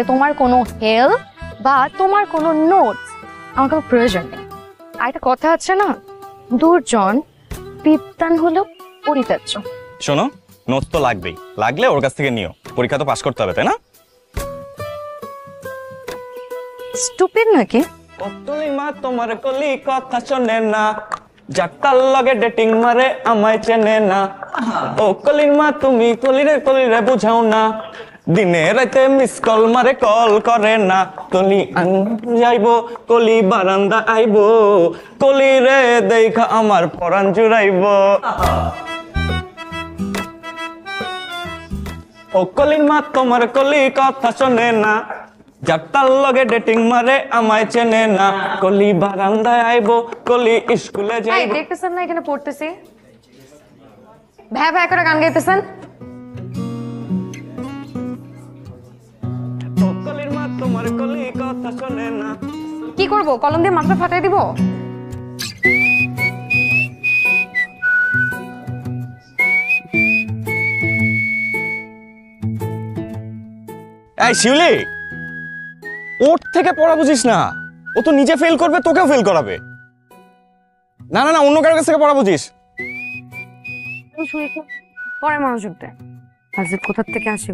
তোমার কোনো হেল্প বা তোমার কোনো নোটস আমার কোনো প্রয়োজন নেই। আর একটা কথা আছে না, দুর্জন বিদ্বান হলো পরিত্যাজ্য। শোনো, নোটস তো লাগবেই, লাগলে ওর কাছ থেকে নিও, পরীক্ষা তো পাস করতে হবে, তাই না? স্টুপিড নাকি? কতলি মা তোমার কলি কথা শোনে না, যাত্তার লগে ডেটিং মারে আমায় চেনে না। ও কলির মা তুমি কলিরে বুঝাও না, দিনে রাতে মিস কল মারে কল করে না। কলি যাইবো, কলি বারান্দা আইবো, কলি রে দেখা আমার পরাণ জুড়াইবো। ও কলির মা তোমার কলি কথা শোনে না, যাত্তার লগে ডেটিং মারে আমায় চেনে না। কলি বারান্দায় আইবো, কলি স্কুলে যাইবো। দেখতেছেন না এখানে পড়তেছি, ভ্যা ভ্যা করে গান গাইতেছেন। ও কলির মা তোমার কলি কথা শোনে না। কি করব, কলম দিয়ে মাথা ফাটাই দিব? এই শিউলি, ওর থেকে পড়া বুঝিস না, ও তো নিজে ফেল করবে, তোকেও ফেল করাবে। না না না, অন্য কারোর কাছ থেকে পড়া বুঝিস। পরে মনোযোগ দেয়, আর যে কোথার থেকে আসে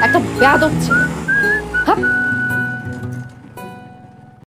একটা বেয়াদব ছিল।